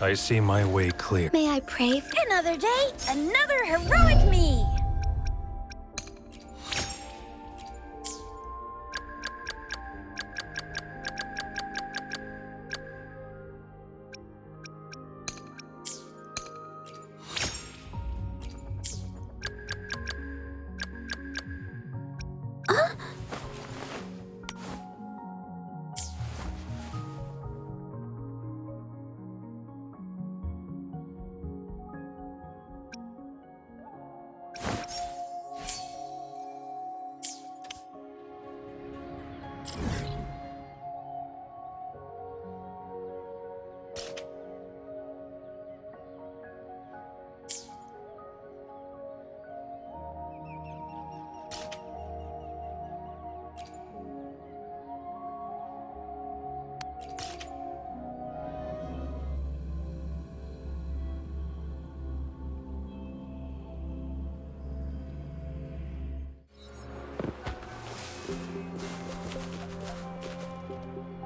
I see my way clear. May I pray for Another day, another heroic me!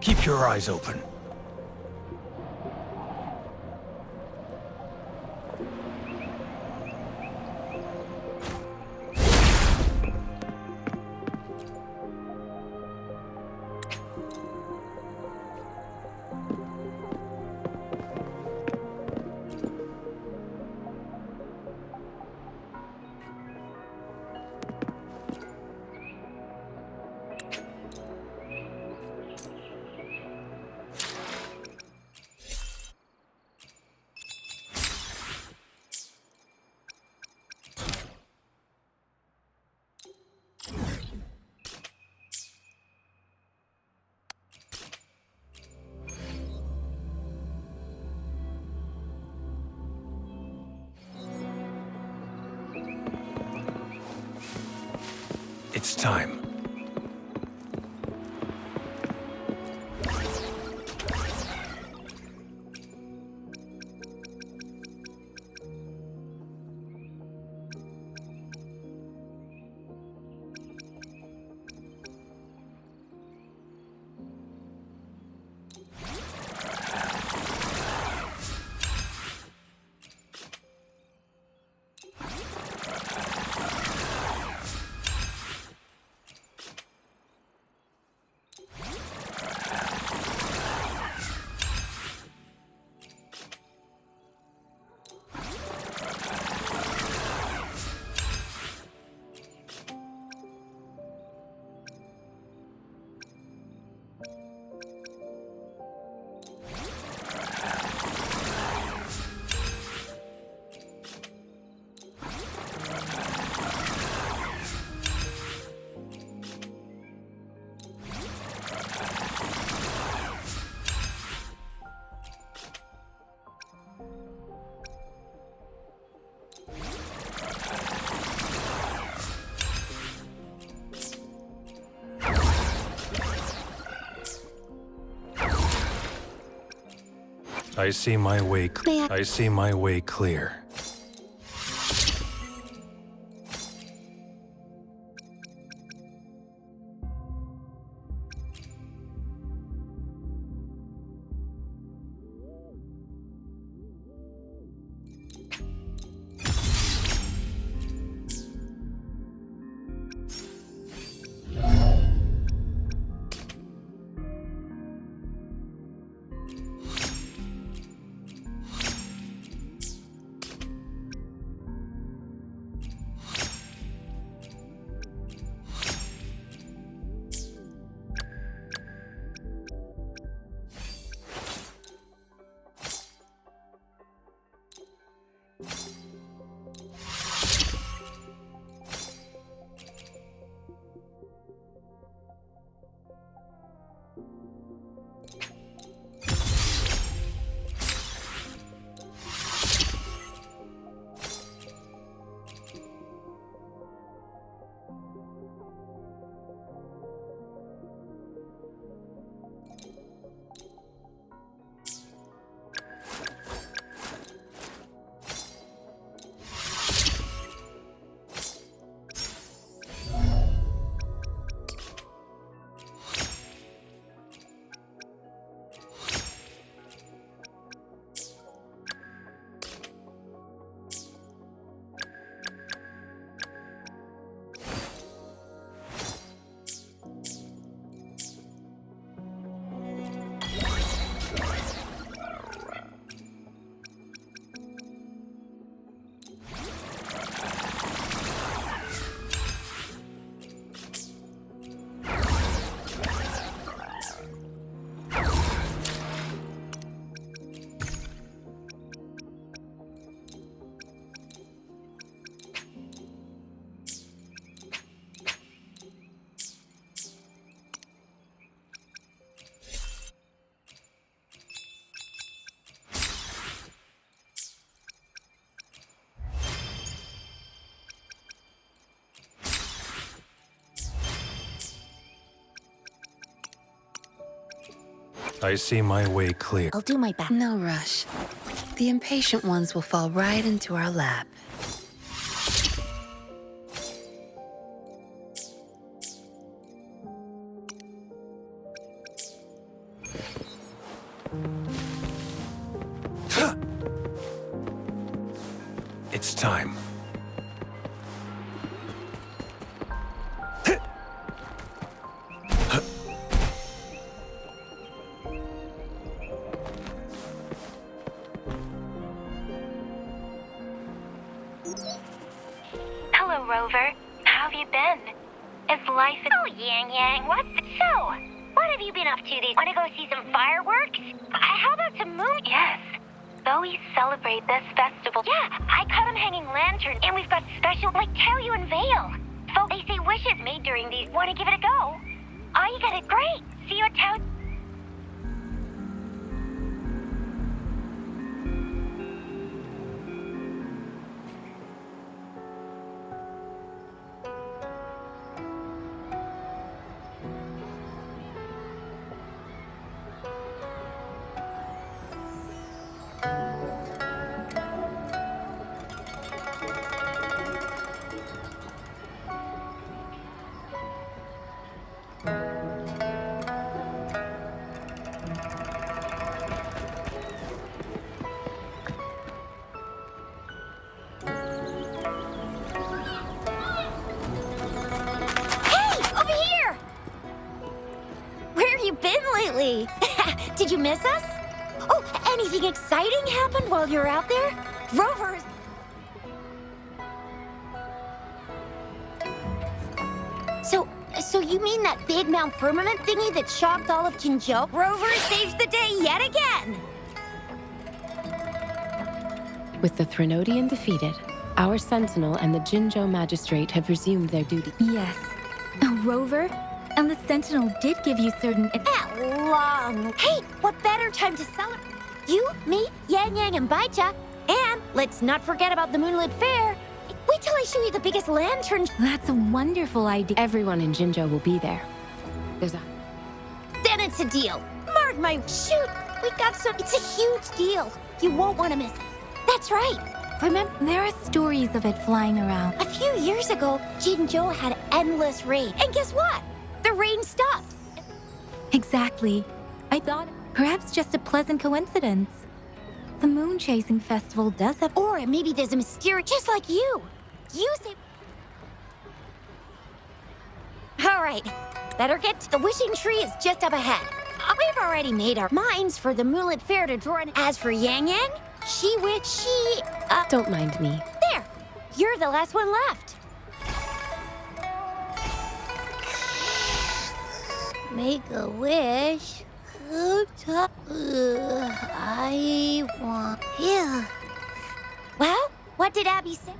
Keep your eyes open. It's time. I see my way. I see my way clear. I see my way clear. I'll do my best. No rush. The impatient ones will fall right into our lap. It's time. Hello, Rover. How have you been? Is life... Oh, Yang Yang, what's so? What have you been up to these? Want to go see some fireworks? How about some moon? Yes. Though we celebrate this festival... Yeah, I caught them hanging lanterns, and we've got special, like, tell you unveil. So they say wishes made during these. Want to give it a go? Oh, you got it. Great. See you at town. Lately. Did you miss us? Oh, anything exciting happened while you're out there? Rover. So you mean that big Mount Firmament thingy that shocked all of Jinzhou? Rover saves the day yet again. With the Threnodian defeated, our Sentinel and the Jinzhou Magistrate have resumed their duty. Yes. Rover, and the Sentinel did give you certain... That long. Hey, what better time to celebrate? You, me, Yang Yang, and Baicha. And let's not forget about the Moonlit Fair. Wait till I show you the biggest lantern. That's a wonderful idea. Everyone in Jinzhou will be there. Then it's a deal. Mark my... Shoot, we got some... It's a huge deal. You won't want to miss it. That's right. Remember? There are stories of it flying around. A few years ago, Jinzhou had endless rain. And guess what? The rain stopped. Exactly. I thought perhaps just a pleasant coincidence. The moon chasing festival does have... Or maybe there's a mysterious... Just like you. You say... All right. Better get to... The wishing tree is just up ahead. We've already made our minds for the Moonlit Fair to draw in. As for Yang Yang, she... Don't mind me. There. You're the last one left. Make a wish. I want... Yeah. Well, what did Abby say?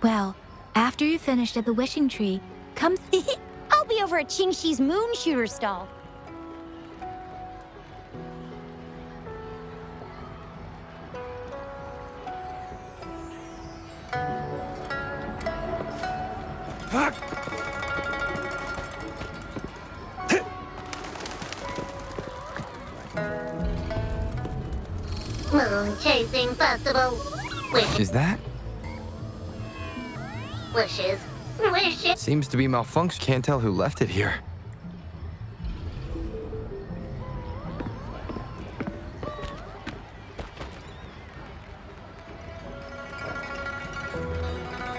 Well, after you finished at the wishing tree, come see... I'll be over at Qingxi's moon shooter stall. Moon chasing festival. Wishes. Is that? Wishes. Wishes. Seems to be malfunction. Can't tell who left it here.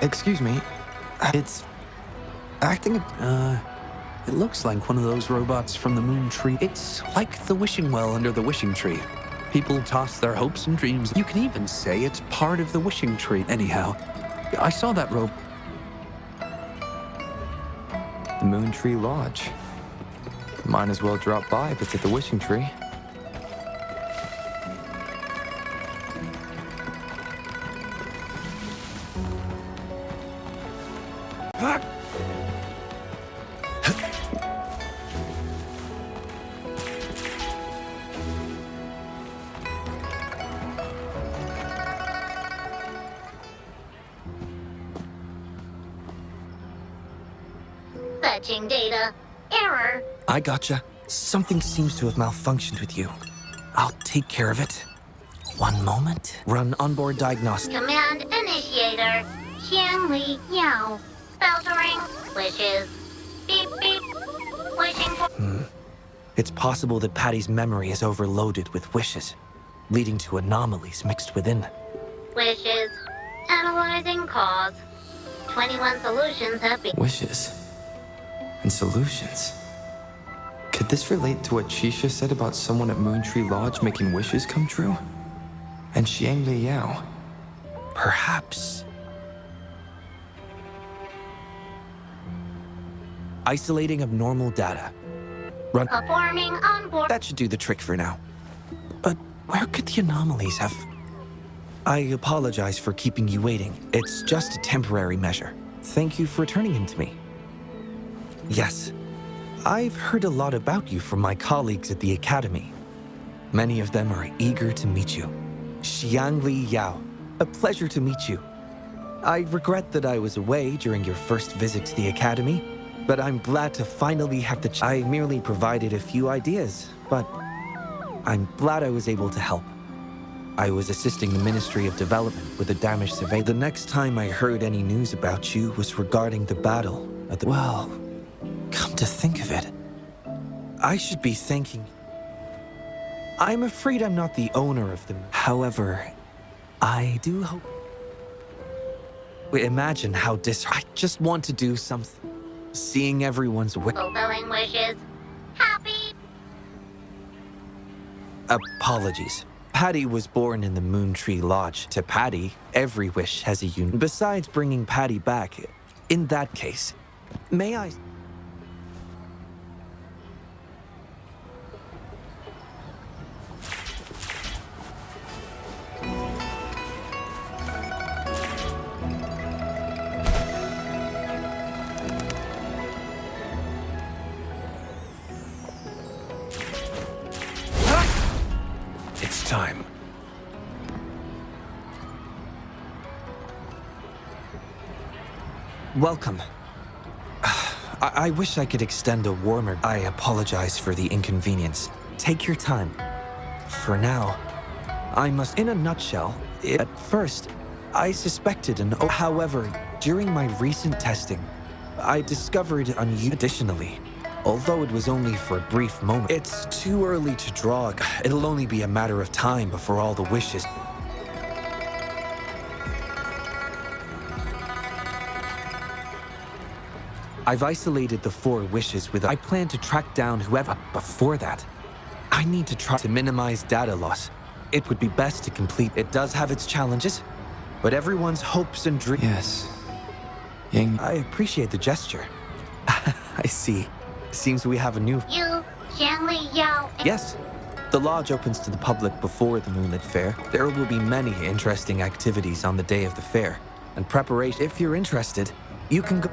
Excuse me. It's acting... It looks like one of those robots from the moon tree. It's like the wishing well under the wishing tree. People toss their hopes and dreams. You can even say it's part of the wishing tree. Anyhow, I saw that robot. the Moon Tree Lodge. Might as well drop by if it's at the wishing tree. Fetching data. Error. I gotcha. Something seems to have malfunctioned with you. I'll take care of it. One moment. Run onboard diagnostic. Command initiator. Xiangli Yao. Filtering wishes. Beep beep. Wishing for. It's possible that Patty's memory is overloaded with wishes, leading to anomalies mixed within. Wishes. Analyzing cause. 21 solutions have been. Wishes. And solutions. Could this relate to what Shisha said about someone at Moontree Lodge making wishes come true? And Xiang Li Yao? Perhaps. Isolating abnormal data. Run. Performing onboard. That should do the trick for now. But where could the anomalies have... I apologize for keeping you waiting. It's just a temporary measure. Thank you for turning him to me. Yes. I've heard a lot about you from my colleagues at the Academy. Many of them are eager to meet you. Xiangli Yao, a pleasure to meet you. I regret that I was away during your first visit to the Academy, but I'm glad to finally have the I merely provided a few ideas, but I'm glad I was able to help. I was assisting the Ministry of Development with a damage survey. The next time I heard any news about you was regarding the battle at the... Well, come to think of it, I should be thanking... I'm afraid I'm not the owner of them. However, I do hope... Imagine how I just want to do something. Seeing everyone's Fulfilling wishes. Happy. Apologies. Patty was born in the Moontree Lodge. To Patty, every wish has a unique... Besides bringing Patty back, in that case, may I... It's time. Welcome. I wish I could extend a warmer... I apologize for the inconvenience. Take your time. For now, I must... In a nutshell, at first, I suspected an... However, during my recent testing, I discovered Additionally, although it was only for a brief moment, it's too early to draw. It'll only be a matter of time before all the wishes... I've isolated the 4 wishes with... I plan to track down whoever... Before that, I need to try to minimize data loss. It would be best to complete... It does have its challenges, but everyone's hopes and dreams... Yes. Yang... I appreciate the gesture. I see. Seems we have a new... You, Xiangli Yao. Yes. The lodge opens to the public before the Moonlit Fair. There will be many interesting activities on the day of the fair. And preparation... If you're interested, you can go...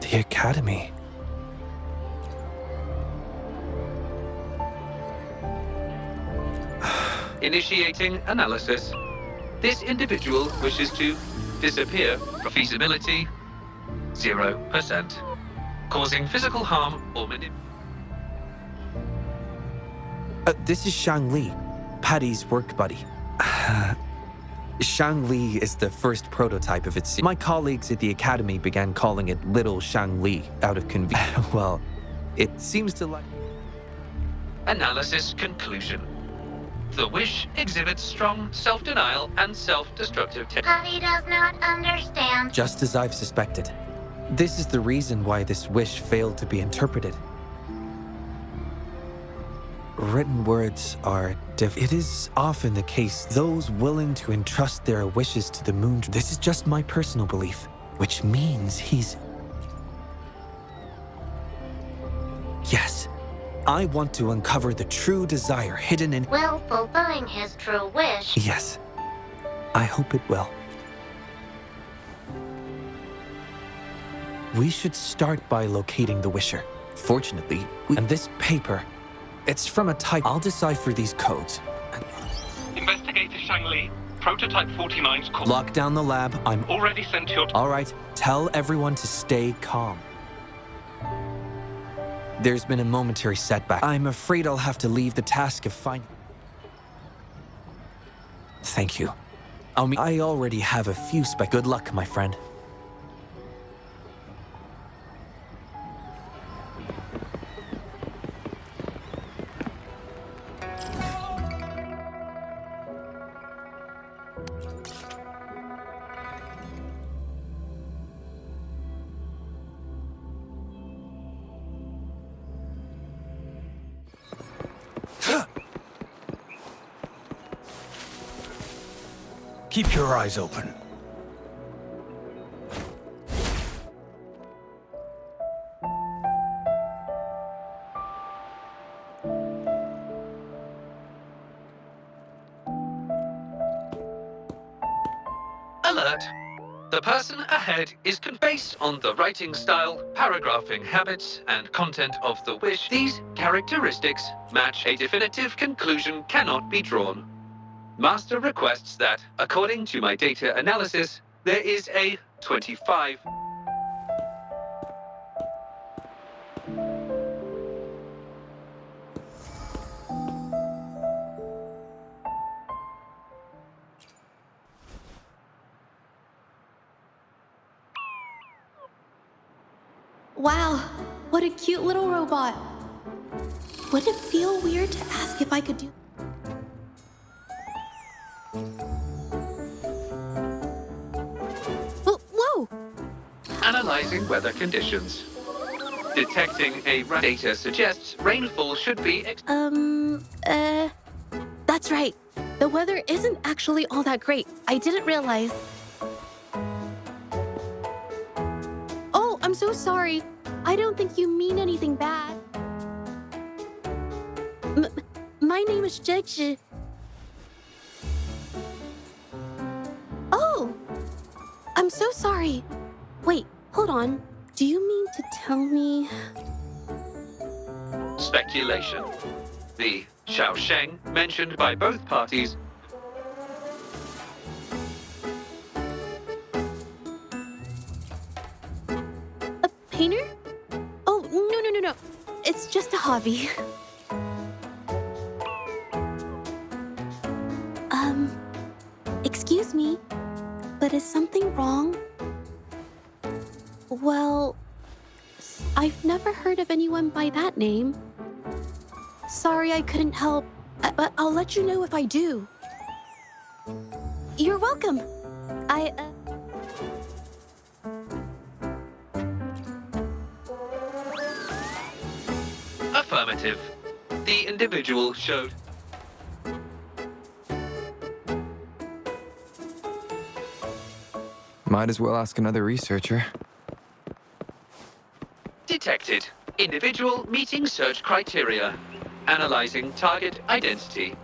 The Academy. Initiating analysis. This individual wishes to disappear. Feasibility 0%. Causing physical harm or This is Shang Li, Patty's work buddy. Shang Li is the first prototype of its... My colleagues at the Academy began calling it Little Shang Li out of convenience. Well, it seems to like... Analysis conclusion. The wish exhibits strong self-denial and self-destructive Patty does not understand. Just as I've suspected. This is the reason why this wish failed to be interpreted. written words are It is often the case those willing to entrust their wishes to the moon. This is just my personal belief, which means he's... Yes, I want to uncover the true desire hidden in... Will fulfilling his true wish. Yes, I hope it will. We should start by locating the wisher. Fortunately, and this paper, it's from a type. I'll decipher these codes. Investigator Shangli, prototype 49's call. Lock down the lab. I'm Already sent your... all right. Tell everyone to stay calm. There's been a momentary setback. I'm afraid I'll have to leave the task of finding... Thank you. I already have a few Good luck, my friend. Keep your eyes open. Alert! The person ahead is based on the writing style, paragraphing habits, and content of the wish. These characteristics match a definitive conclusion cannot be drawn. Master requests that, according to my data analysis, there is a 25. Wow, what a cute little robot. Would it feel weird to ask if I could do... Whoa! Analyzing weather conditions. Detecting a data suggests rainfall should be That's right. The weather isn't actually all that great. I didn't realize. Oh, I'm so sorry. I don't think you mean anything bad. My name is zhezhi. Oh! I'm so sorry. Wait, hold on. Do you mean to tell me... Speculation. The Shaosheng mentioned by both parties. A painter? Oh, no. It's just a hobby. Excuse me, but is something wrong? Well, I've never heard of anyone by that name. Sorry I couldn't help, but I'll let you know if I do. You're welcome. Affirmative. The individual showed... Might as well ask another researcher. Detected. Individual meeting search criteria. Analyzing target identity.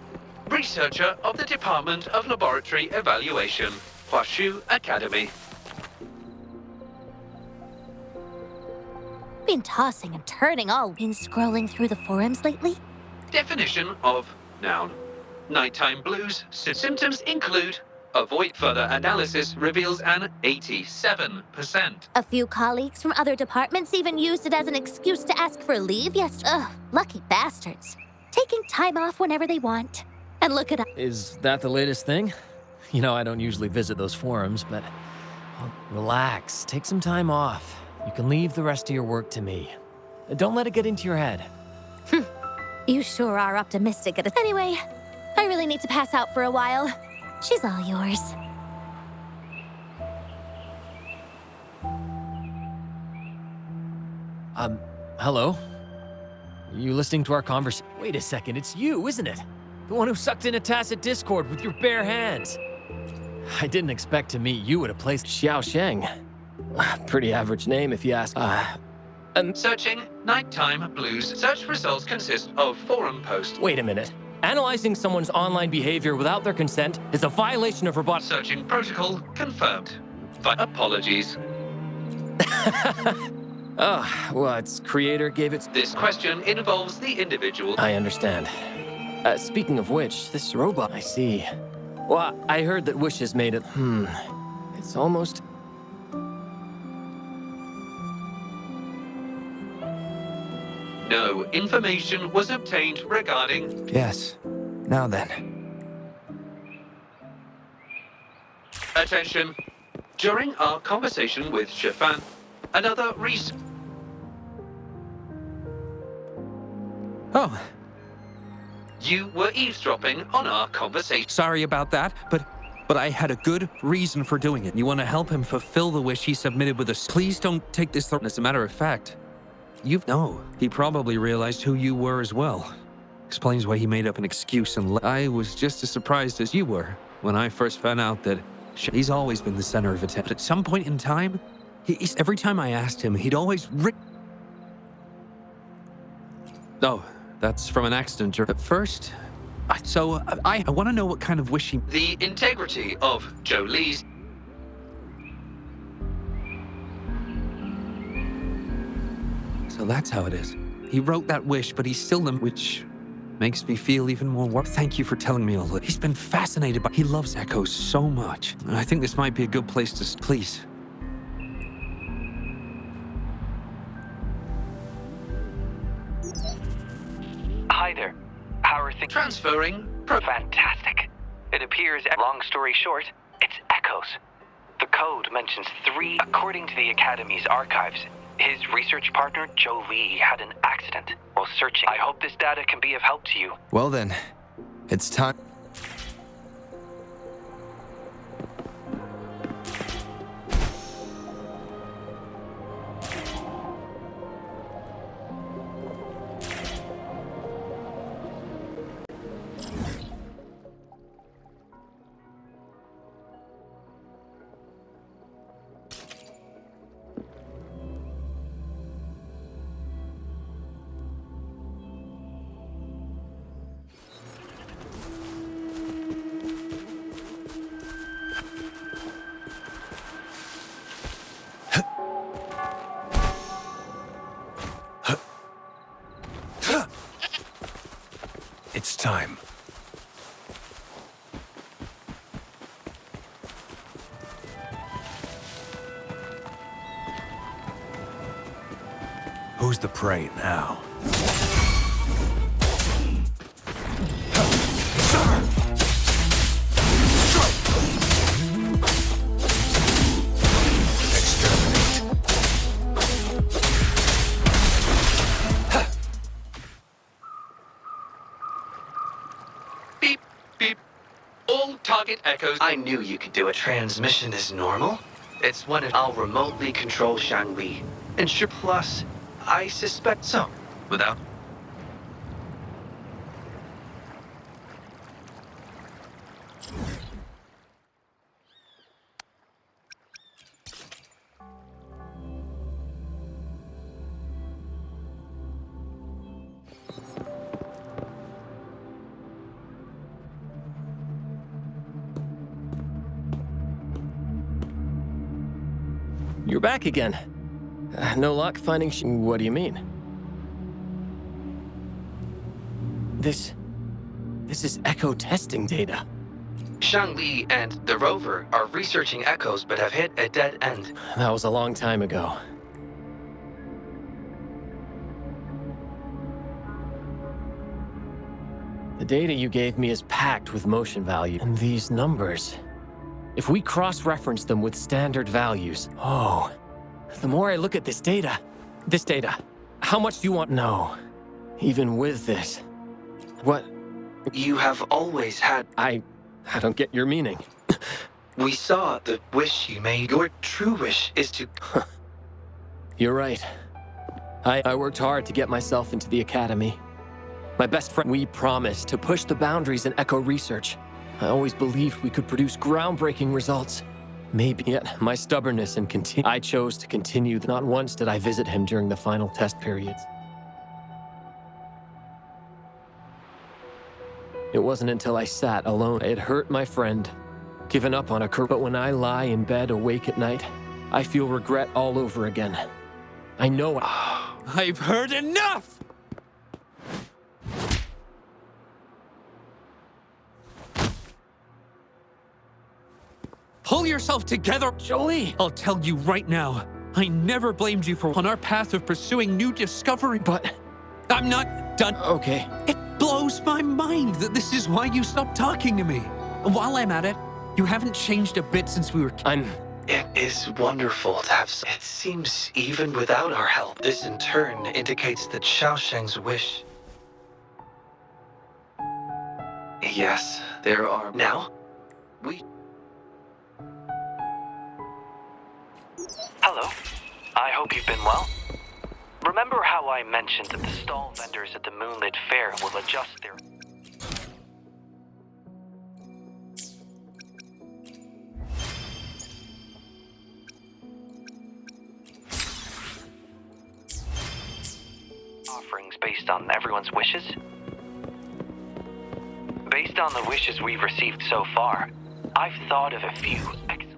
Researcher of the Department of Laboratory Evaluation, Huashu Academy. Been tossing and turning all. Been scrolling through the forums lately? Definition of noun. Nighttime blues. Symptoms include... Avoid further analysis reveals an 87%. A few colleagues from other departments even used it as an excuse to ask for leave yesterday. Ugh, lucky bastards. Taking time off whenever they want. And look at... Is that the latest thing? You know, I don't usually visit those forums, but... relax, take some time off. You can leave the rest of your work to me. Don't let it get into your head. You sure are optimistic at it. Anyway, I really need to pass out for a while. She's all yours. Hello? You listening to our conversation? Wait a second, it's you, isn't it? The one who sucked in a tacit discord with your bare hands. I didn't expect to meet you at a place. Xiao Sheng. Pretty average name if you ask. Searching nighttime blues. Search results consist of forum posts. Wait a minute. Analyzing someone's online behavior without their consent is a violation of robot. Searching protocol confirmed. Apologies. Oh, well, its creator gave it. This question involves the individual. I understand. Speaking of which, this robot. I see. Well, I heard that Wish has made it. It's almost. No information was obtained regarding. Yes. Now then. Attention. During our conversation with Shifan, another Oh. You were eavesdropping on our conversation. Sorry about that, but I had a good reason for doing it. You want to help him fulfill the wish he submitted with us. Please don't take this. As a matter of fact, he probably realized who you were as well. Explains why he made up an excuse and I was just as surprised as you were when I first found out that he's always been the center of attention. But at some point in time, every time I asked him, he'd always Oh, that's from an accident. At first, I want to know what kind of wish he... The integrity of Jolie's. So that's how it is. He wrote that wish, but he's still them, which makes me feel even more Thank you for telling me all that. He's been fascinated by... He loves Echoes so much. And I think this might be a good place to... Please. Hi there. How are things? Transferring. Fantastic. It appears, long story short, it's Echoes. The code mentions 3. According to the Academy's archives, his research partner, Jolie, had an accident while searching. I hope this data can be of help to you. Well then, it's time. It's time. Who's the prey now? Target Echoes. I knew you could do it. Transmission is normal. It's when I'll remotely control Shangli. And sure, plus, I suspect so. Without. You're back again. No luck finding What do you mean? This is Echo testing data. Shangli and the rover are researching Echoes but have hit a dead end. That was a long time ago. The data you gave me is packed with motion value. And these numbers... If we cross-reference them with standard values... Oh, the more I look at this data... How much do you want? No. Even with this... What? You have always had... I don't get your meaning. We saw the wish you made. Your true wish is to... You're right. I worked hard to get myself into the academy. My best friend, we promised to push the boundaries in echo research. I always believed we could produce groundbreaking results. Maybe yet my stubbornness and I chose to continue. Not once did I visit him during the final test periods. It wasn't until I sat alone. It hurt my friend, given up on a career. But when I lie in bed awake at night, I feel regret all over again. I know I've heard enough! Pull yourself together, Jolie! I'll tell you right now, I never blamed you for on our path of pursuing new discovery. But I'm not done. Okay. It blows my mind that this is why you stopped talking to me. While I'm at it, you haven't changed a bit since we were... It is wonderful to have... It seems even without our help, this in turn indicates that Xiaosheng's wish... Yes, there are... Now, we... Hello. I hope you've been well. Remember how I mentioned that the stall vendors at the Moonlit Fair will adjust their... offerings based on everyone's wishes? Based on the wishes we've received so far, I've thought of a few excellent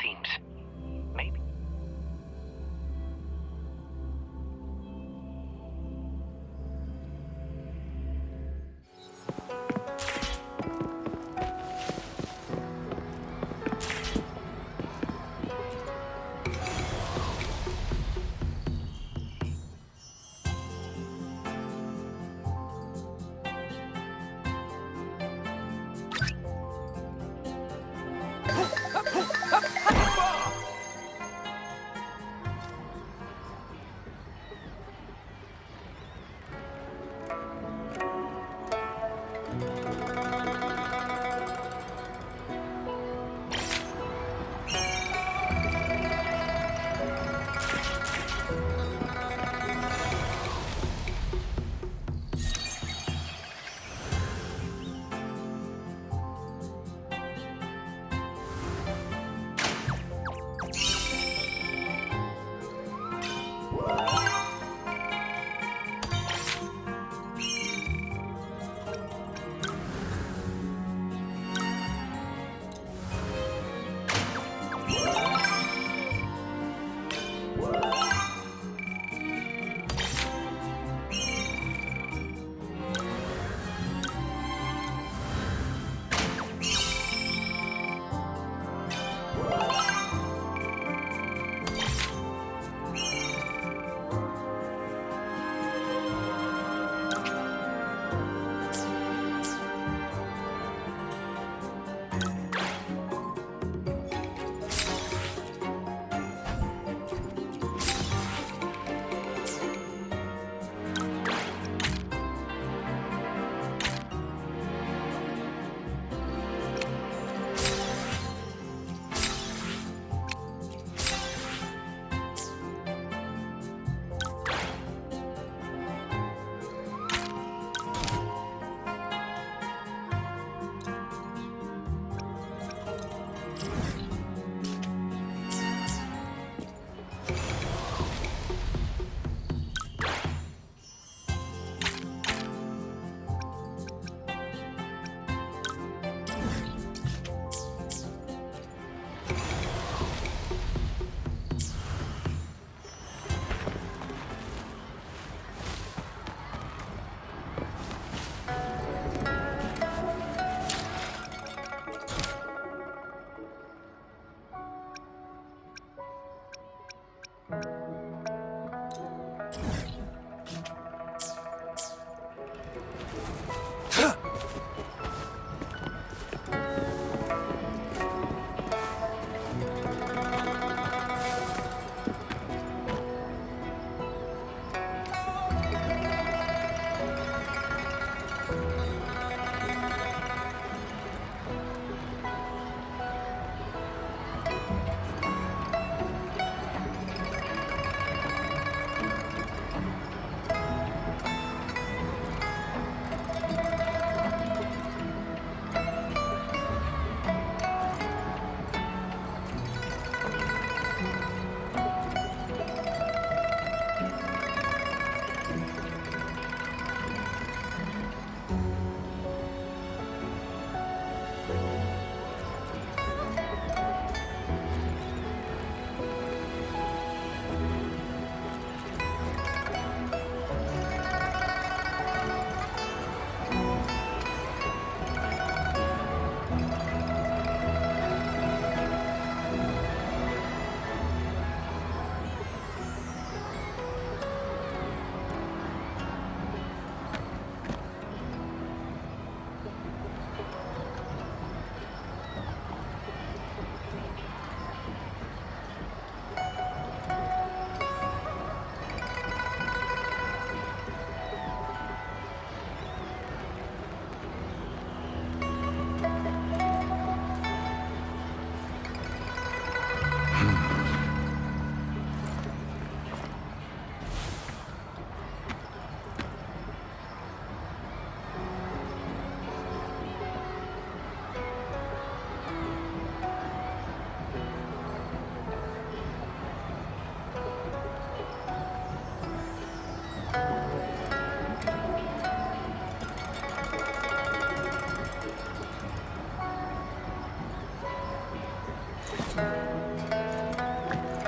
themes. Maybe.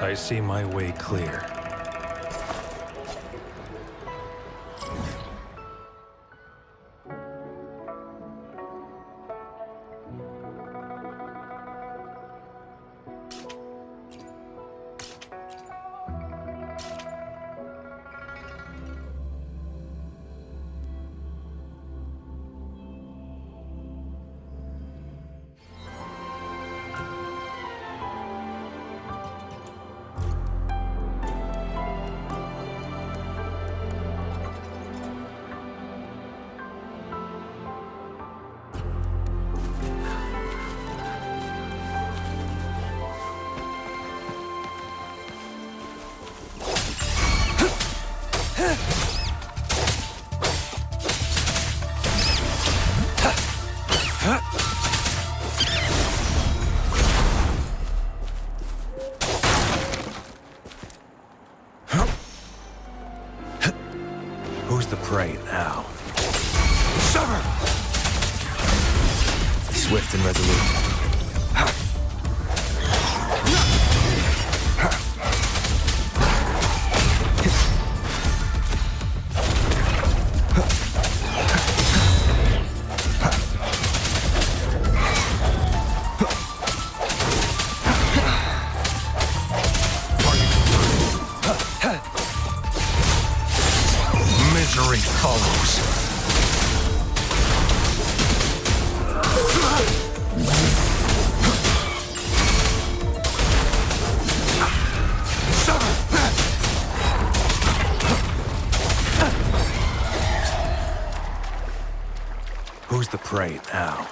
I see my way clear. Who's the prey now? Sever! Swift and resolute. Misery follows. Who's the prey now?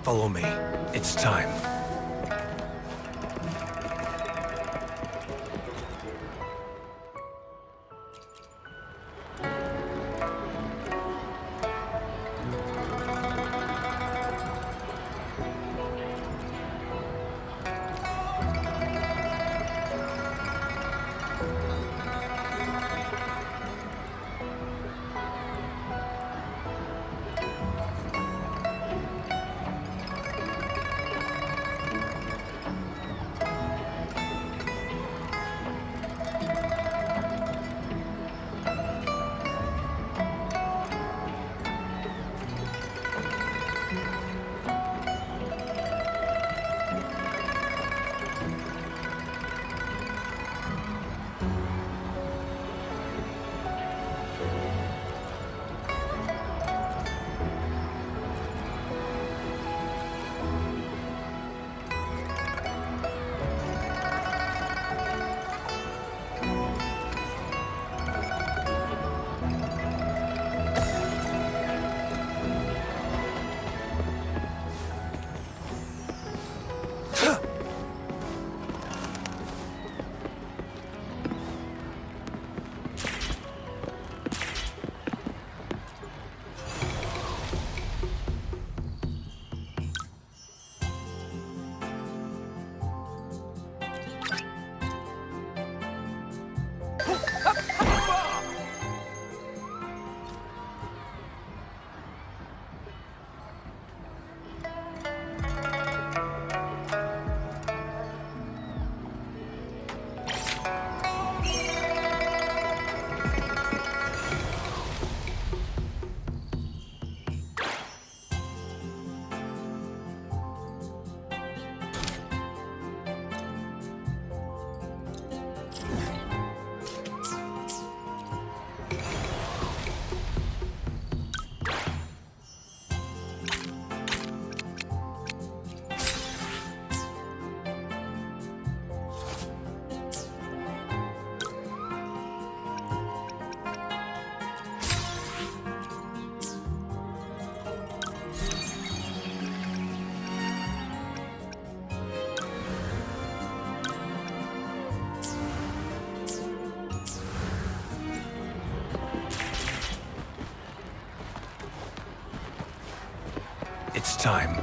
Follow me. It's time. It's time.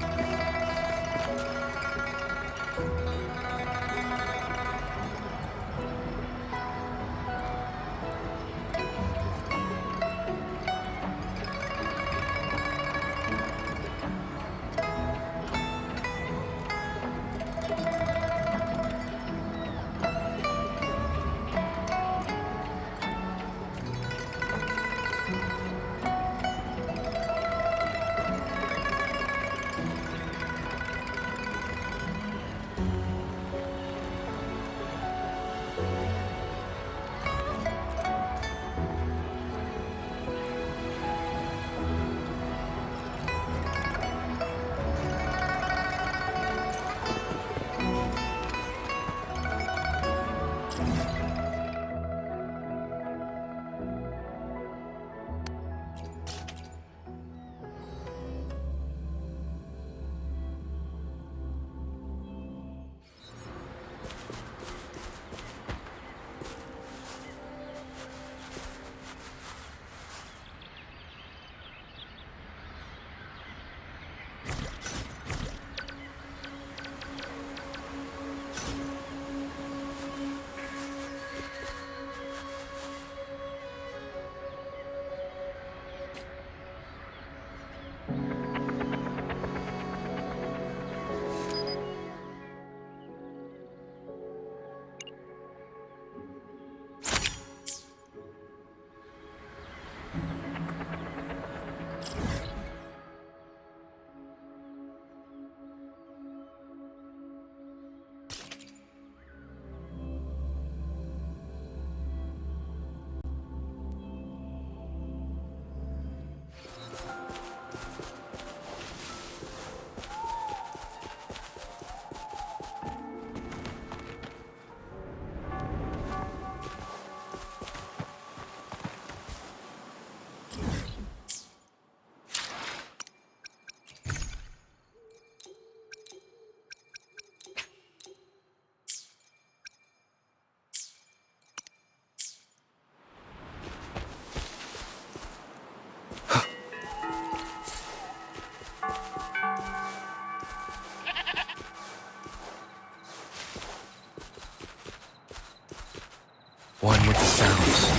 One with the sounds.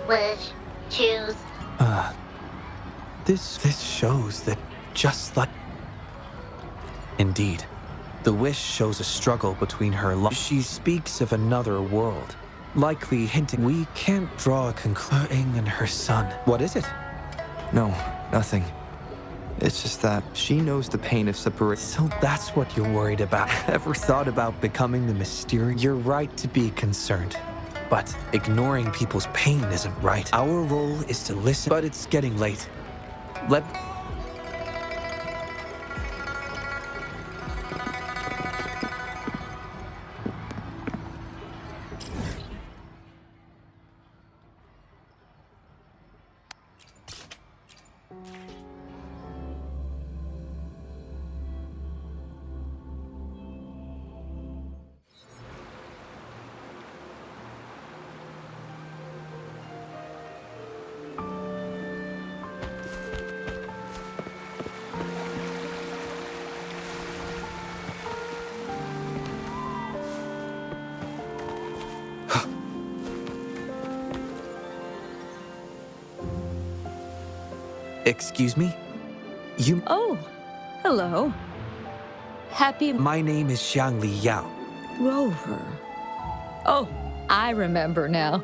wish. Choose. This shows that just like... Indeed. The wish shows a struggle between her She speaks of another world, likely hinting we can't draw a conclusion and her son. What is it? No, nothing. It's just that she knows the pain of separation. So that's what you're worried about. Ever thought about becoming the mysterious? You're right to be concerned. But ignoring people's pain isn't right. Our role is to listen, but it's getting late. Let... Excuse me? You... Oh, hello. Happy... My name is Xiangli Yao. Rover. Oh, I remember now.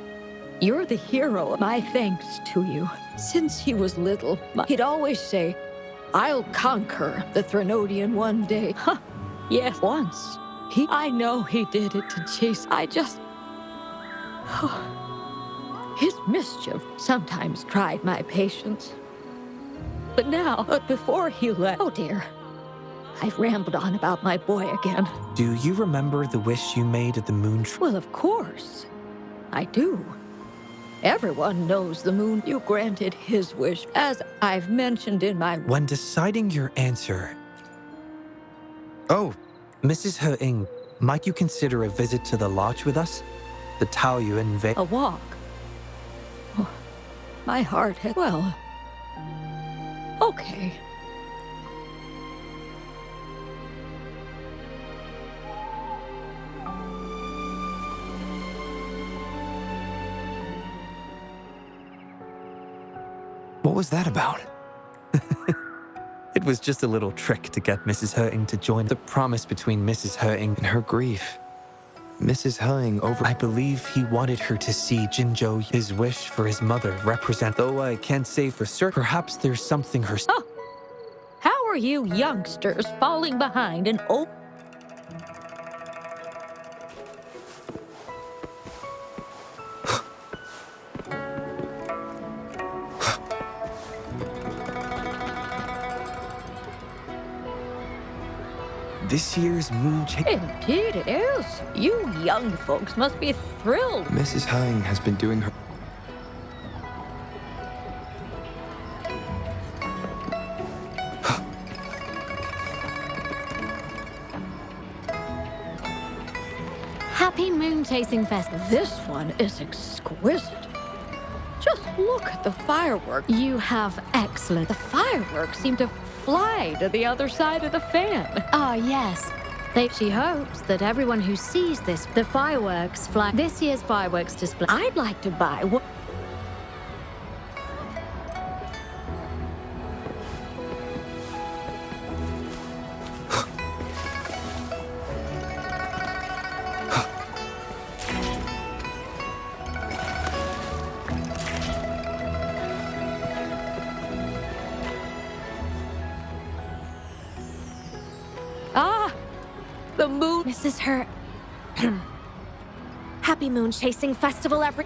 You're the hero. My thanks to you. Since he was little, he'd always say, I'll conquer the Threnodian one day. Huh. Yes, once. I know he did it to chase. I just... His mischief sometimes tried my patience. But now, before he left... Oh dear. I've rambled on about my boy again. Do you remember the wish you made at the moon tree? Well, of course. I do. Everyone knows the moon. You granted his wish, as I've mentioned in my... When deciding your answer... Oh, Mrs. He-Ing, might you consider a visit to the lodge with us? The Taoyuan Ve... A walk? Oh, my heart had... Well... Okay. What was that about? It was just a little trick to get Mrs. He-Ing to join the promise between Mrs. He-Ing and her grief. Mrs. He-Ing over... I believe he wanted her to see Jinzhou, his wish for his mother, represent. Though I can't say for certain, perhaps there's something her... Oh. How are you youngsters falling behind in old... This year's moon... Indeed it is. You young folks must be thrilled. Mrs. He-Ing has been doing her... Happy Moon Chasing Festival. This one is exquisite. Just look at the fireworks. You have excellent... The fireworks seem to fly to the other side of the fan. Ah, yes. She hopes that everyone who sees the fireworks fly... This year's fireworks display... I'd like to buy one. The moon... This is her... Happy Moon Chasing Festival, every...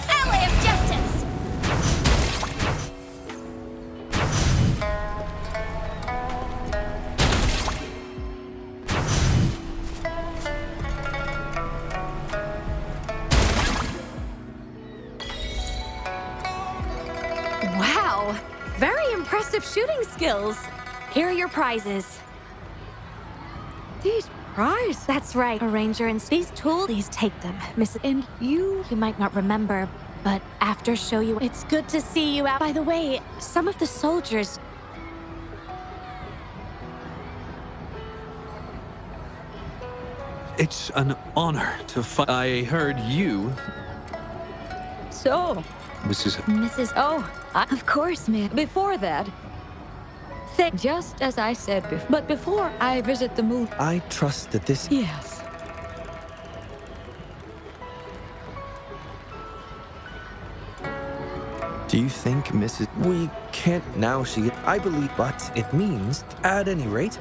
Alley of Justice! Wow! Very impressive shooting skills. Here are your prizes. These prizes? That's right. A ranger and these tools, please take them, Miss. And you might not remember, but after show you, it's good to see you out. By the way, some of the soldiers, It's an honor to find. I heard you, So, Mrs. oh, of course, ma'am. Before that, just as I said before, but before I visit the moon. I trust that this. Yes. Do you think Mrs. We can't now see it. I believe, but it means, at any rate,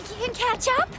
Think you can catch up?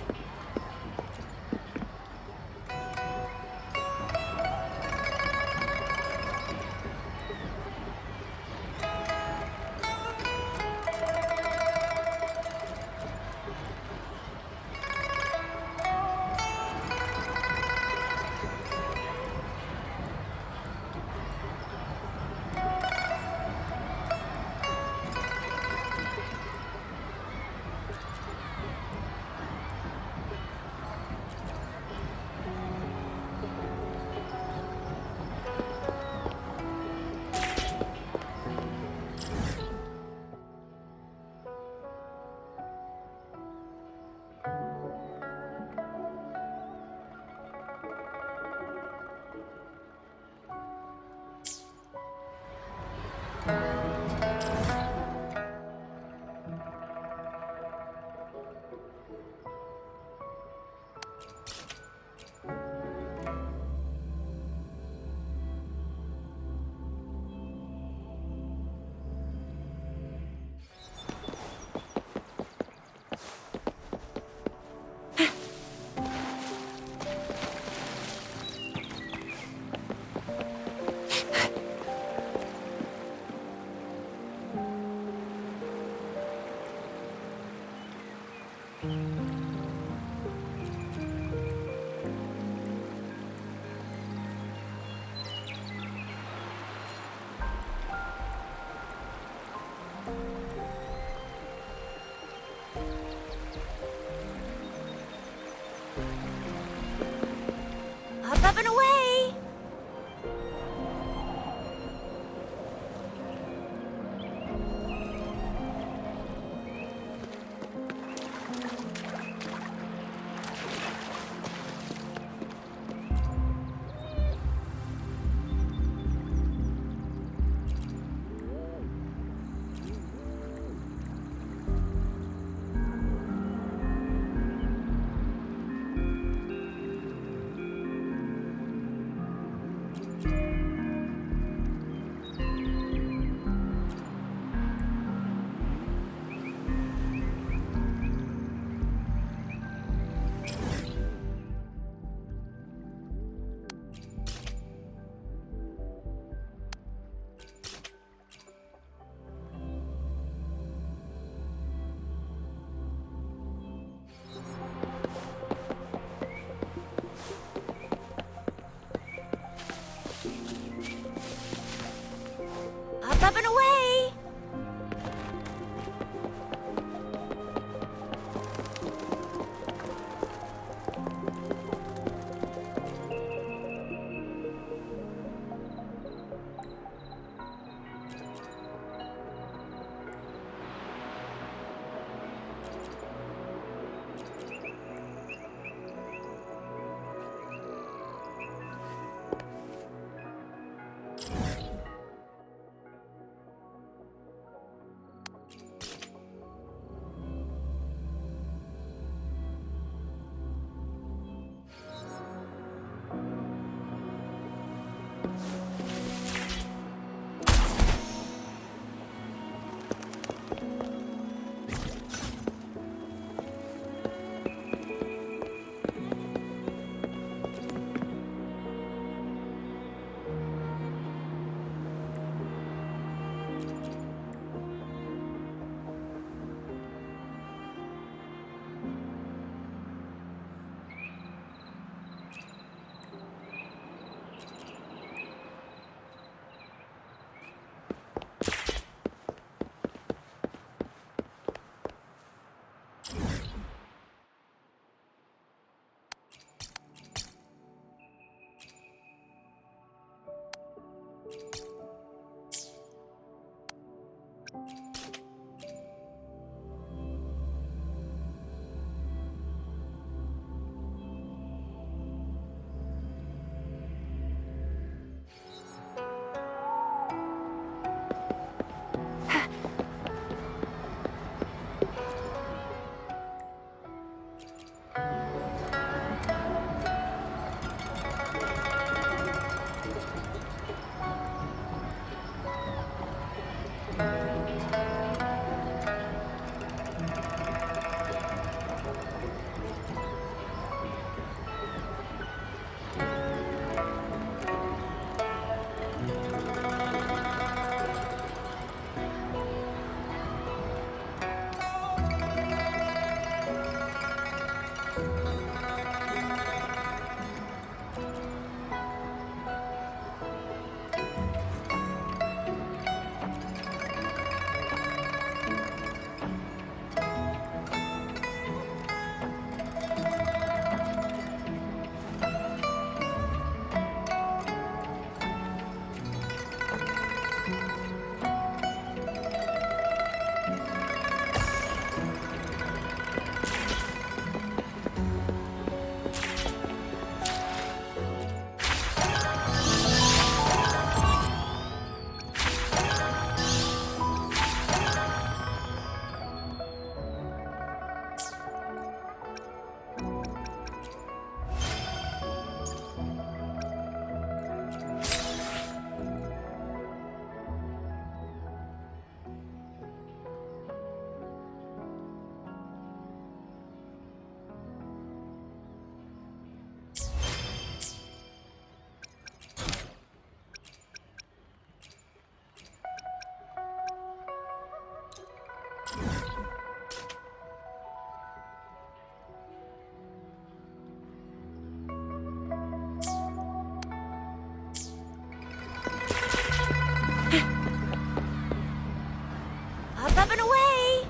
Up and away!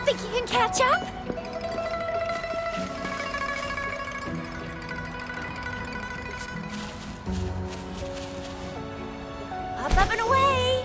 Think you can catch up? Up and away!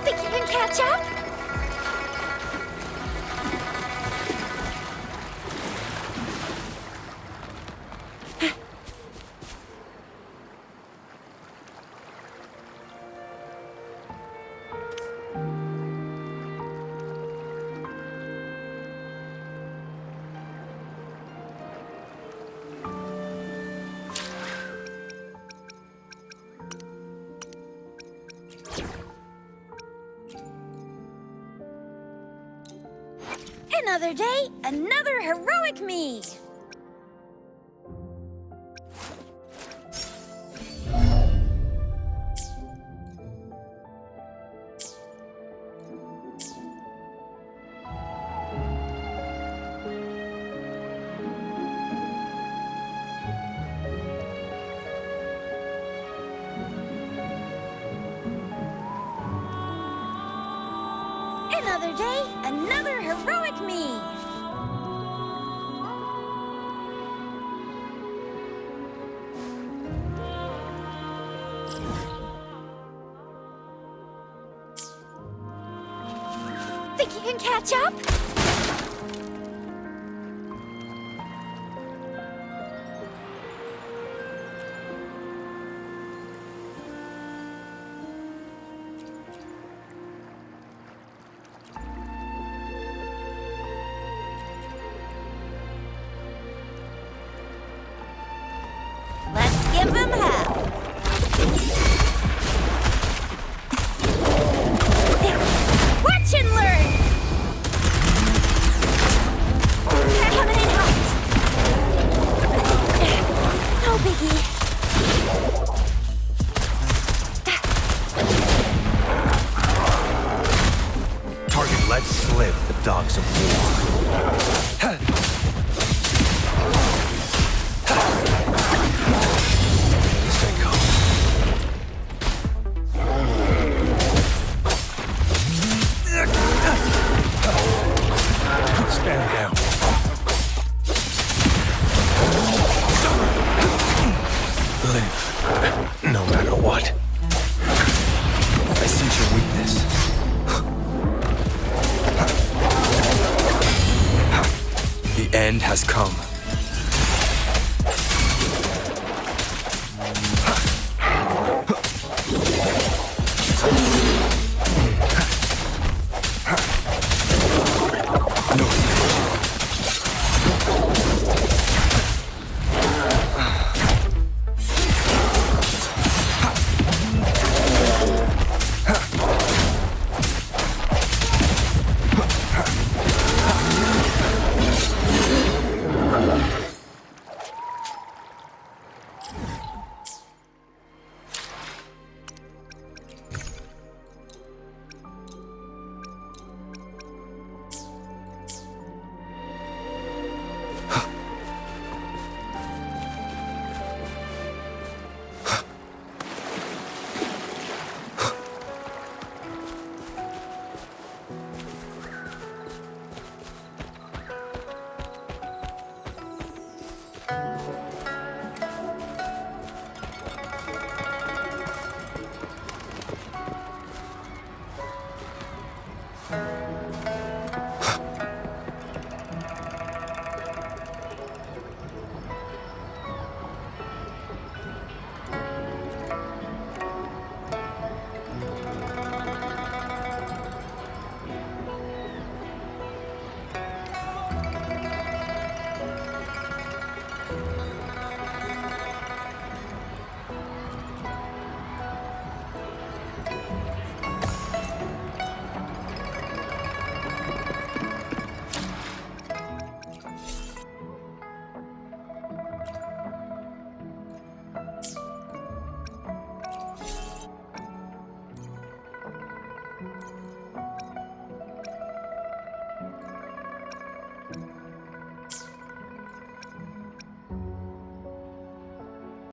Think you can catch up? Another day, another heroic me! Another day, another heroic me! Think you can catch up? Let's give them hell! Watch and learn! They're coming in hot! No biggie. Target let slip the dogs of war. Stay calm. Stand down. Live, no matter what. has come.